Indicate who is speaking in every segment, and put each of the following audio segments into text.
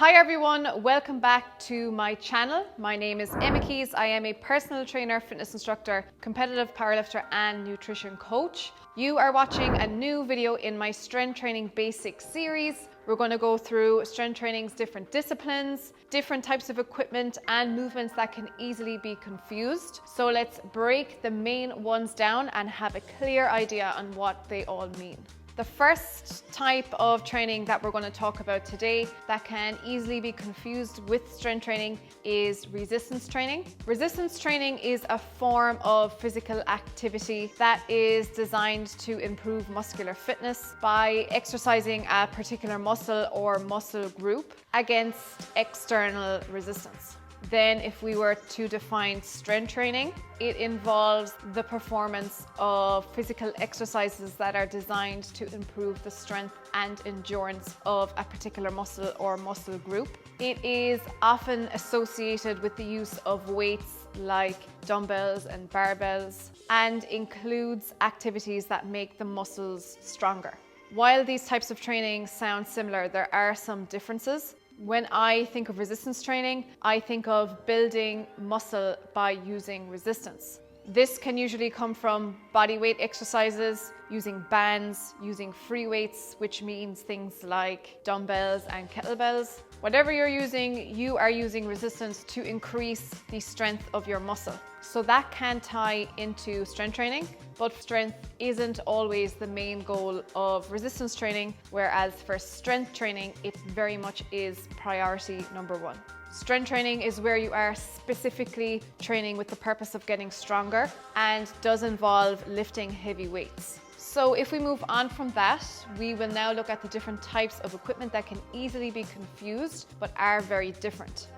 Speaker 1: Hi everyone, welcome back to my channel. My name is Emma Keys. I am a personal trainer, fitness instructor, competitive powerlifter and nutrition coach. You are watching a new video in my strength training basics series. We're going to go through strength training's different disciplines, different types of equipment and movements that can easily be confused. So let's break the main ones down and have a clear idea on what they all mean. The first type of training that we're going to talk about today that can easily be confused with strength training is resistance training. Resistance training is a form of physical activity that is designed to improve muscular fitness by exercising a particular muscle or muscle group against external resistance. Then if we were to define strength training, it involves the performance of physical exercises that are designed to improve the strength and endurance of a particular muscle or muscle group. It is often associated with the use of weights like dumbbells and barbells and includes activities that make the muscles stronger. While these types of training sound similar, there are some differences. When I think of resistance training, I think of building muscle by using resistance. This can usually come from body weight exercises, using bands, using free weights, which means things like dumbbells and kettlebells. Whatever you're using, you are using resistance to increase the strength of your muscle. So that can tie into strength training, but strength isn't always the main goal of resistance training, whereas for strength training, it very much is priority number one. Strength training is where you are specifically training with the purpose of getting stronger and does involve lifting heavy weights. So if we move on from that, we will now look at the different types of equipment that can easily be confused but are very different.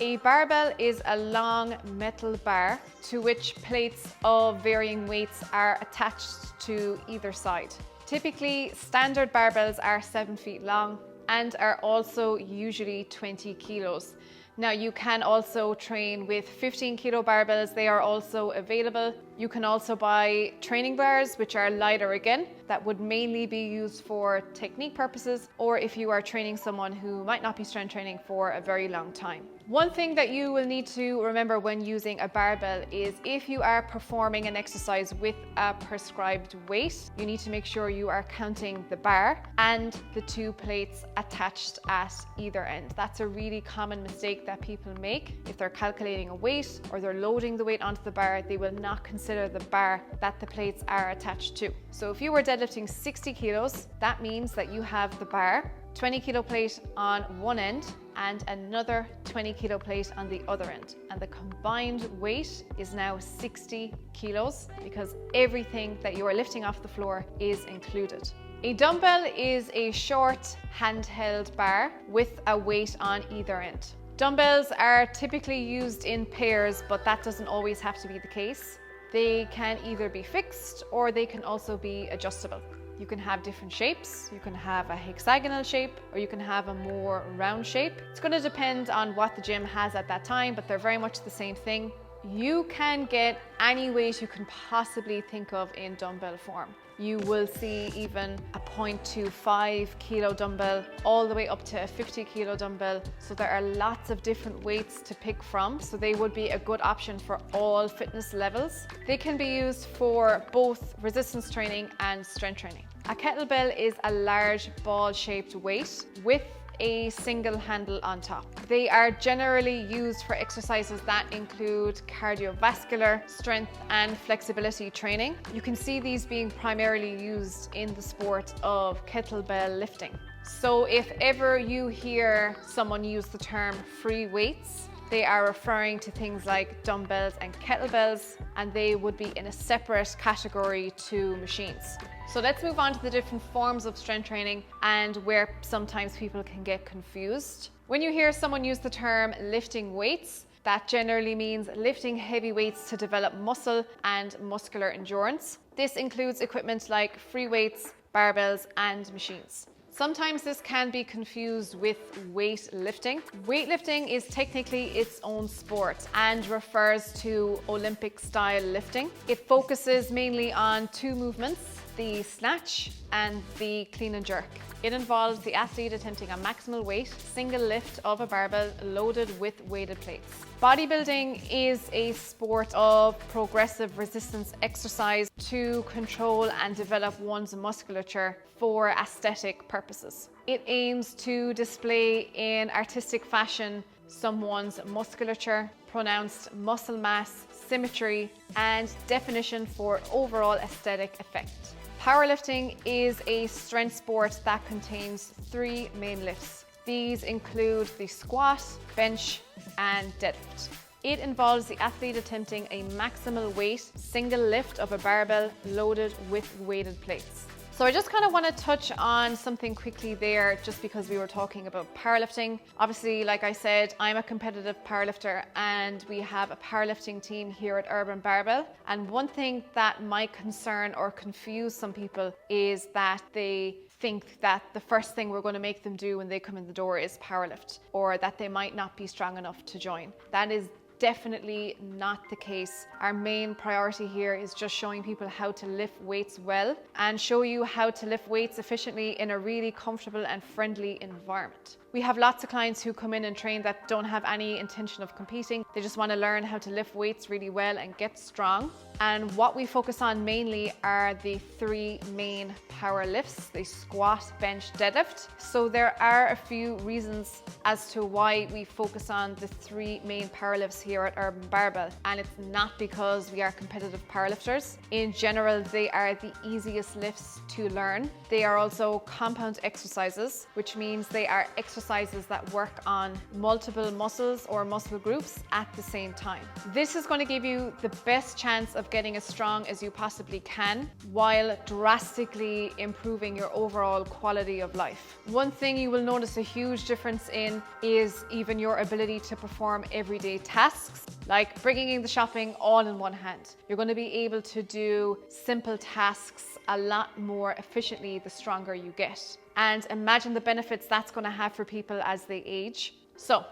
Speaker 1: A barbell is a long metal bar to which plates of varying weights are attached to either side. Typically, standard barbells are 7 feet long and are also usually 20 kilos. Now you can also train with 15 kilo barbells. They are also available. You can also buy training bars, which are lighter again, that would mainly be used for technique purposes, or if you are training someone who might not be strength training for a very long time. One thing that you will need to remember when using a barbell is if you are performing an exercise with a prescribed weight, you need to make sure you are counting the bar and the two plates attached at either end. That's a really common mistake that people make. If they're calculating a weight or they're loading the weight onto the bar, they will not consider the bar that the plates are attached to. So if you were deadlifting 60 kilos, that means that you have the bar, 20 kilo plate on one end and another 20 kilo plate on the other end. And the combined weight is now 60 kilos because everything that you are lifting off the floor is included. A dumbbell is a short handheld bar with a weight on either end. Dumbbells are typically used in pairs, but that doesn't always have to be the case. They can either be fixed or they can also be adjustable. You can have different shapes. You can have a hexagonal shape or you can have a more round shape. It's going to depend on what the gym has at that time, but they're very much the same thing. You can get any weight you can possibly think of in dumbbell form. You will see even a 0.25 kilo dumbbell all the way up to a 50 kilo dumbbell. So there are lots of different weights to pick from. So they would be a good option for all fitness levels. They can be used for both resistance training and strength training. A kettlebell is a large ball-shaped weight with a single handle on top. They are generally used for exercises that include cardiovascular, strength and flexibility training. You can see these being primarily used in the sport of kettlebell lifting. So if ever you hear someone use the term free weights, they are referring to things like dumbbells and kettlebells, and they would be in a separate category to machines. So let's move on to the different forms of strength training and where sometimes people can get confused. When you hear someone use the term lifting weights, that generally means lifting heavy weights to develop muscle and muscular endurance. This includes equipment like free weights, barbells, and machines. Sometimes this can be confused with weightlifting. Weightlifting is technically its own sport and refers to Olympic style lifting. It focuses mainly on two movements: the snatch and the clean and jerk. It involves the athlete attempting a maximal weight, single lift of a barbell loaded with weighted plates. Bodybuilding is a sport of progressive resistance exercise to control and develop one's musculature for aesthetic purposes. It aims to display in artistic fashion someone's musculature, pronounced muscle mass, symmetry, and definition for overall aesthetic effect. Powerlifting is a strength sport that contains 3 main lifts. These include the squat, bench, and deadlift. It involves the athlete attempting a maximal weight, single lift of a barbell loaded with weighted plates. So I just kind of want to touch on something quickly there, just because we were talking about powerlifting. Obviously, like I said, I'm a competitive powerlifter and we have a powerlifting team here at Urban Barbell. And one thing that might concern or confuse some people is that they think that the first thing we're going to make them do when they come in the door is powerlift, or that they might not be strong enough to join. That is definitely not the case. Our main priority here is just showing people how to lift weights well and show you how to lift weights efficiently in a really comfortable and friendly environment. We have lots of clients who come in and train that don't have any intention of competing. They just want to learn how to lift weights really well and get strong. And what we focus on mainly are the 3 main power lifts, the squat, bench, deadlift. So there are a few reasons as to why we focus on the 3 main power lifts here at Urban Barbell. And it's not because we are competitive powerlifters. In general, they are the easiest lifts to learn. They are also compound exercises, which means they are exercises that work on multiple muscles or muscle groups at the same time. This is going to give you the best chance of getting as strong as you possibly can while drastically improving your overall quality of life. One thing you will notice a huge difference in is even your ability to perform everyday tasks, like bringing in the shopping all in one hand. You're going to be able to do simple tasks a lot more efficiently the stronger you get. And imagine the benefits that's going to have for people as they age. So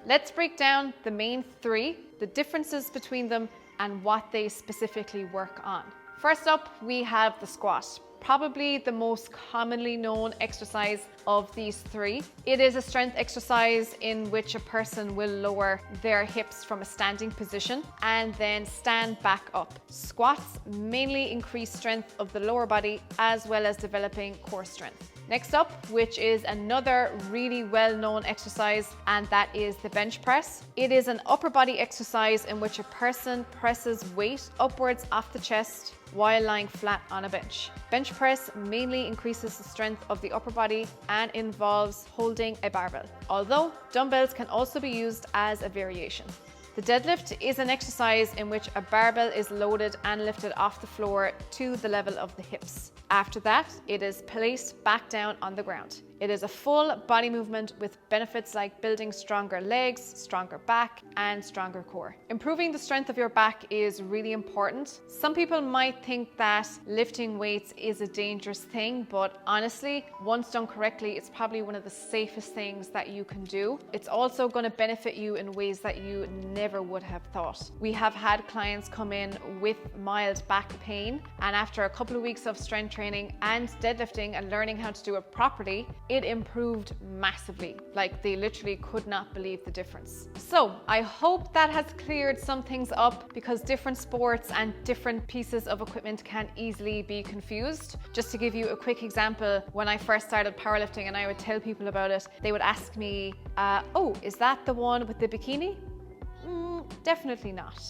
Speaker 1: let's break down the main 3, the differences between them, and what they specifically work on. First up, we have the squat. Probably the most commonly known exercise of these 3. It is a strength exercise in which a person will lower their hips from a standing position and then stand back up. Squats mainly increase strength of the lower body as well as developing core strength. Next up, which is another really well-known exercise, and that is the bench press. It is an upper body exercise in which a person presses weight upwards off the chest while lying flat on a bench. Bench press mainly increases the strength of the upper body and involves holding a barbell, although dumbbells can also be used as a variation. The deadlift is an exercise in which a barbell is loaded and lifted off the floor to the level of the hips. After that, it is placed back down on the ground. It is a full body movement with benefits like building stronger legs, stronger back, and stronger core. Improving the strength of your back is really important. Some people might think that lifting weights is a dangerous thing, but honestly, once done correctly, it's probably one of the safest things that you can do. It's also going to benefit you in ways that you never would have thought. We have had clients come in with mild back pain, and after a couple of weeks of strength training and deadlifting and learning how to do it properly, it improved massively. Like, they literally could not believe the difference. So I hope that has cleared some things up, because different sports and different pieces of equipment can easily be confused. Just to give you a quick example, when I first started powerlifting and I would tell people about it, they would ask me, oh, is that the one with the bikini? Definitely not.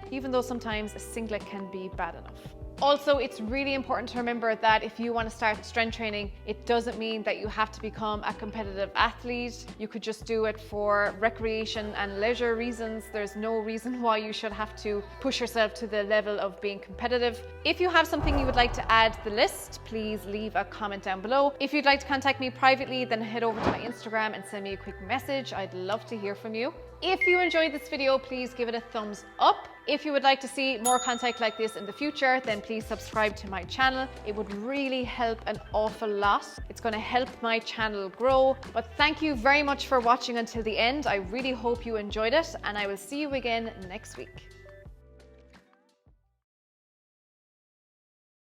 Speaker 1: Even though sometimes a singlet can be bad enough. Also, it's really important to remember that if you want to start strength training, it doesn't mean that you have to become a competitive athlete. You could just do it for recreation and leisure reasons. There's no reason why you should have to push yourself to the level of being competitive. If you have something you would like to add to the list, please leave a comment down below. If you'd like to contact me privately, then head over to my Instagram and send me a quick message. I'd love to hear from you. If you enjoyed this video, please give it a thumbs up. If you would like to see more content like this in the future, then please subscribe to my channel. It would really help an awful lot. It's going to help my channel grow. But thank you very much for watching until the end. I really hope you enjoyed it, and I will see you again next week.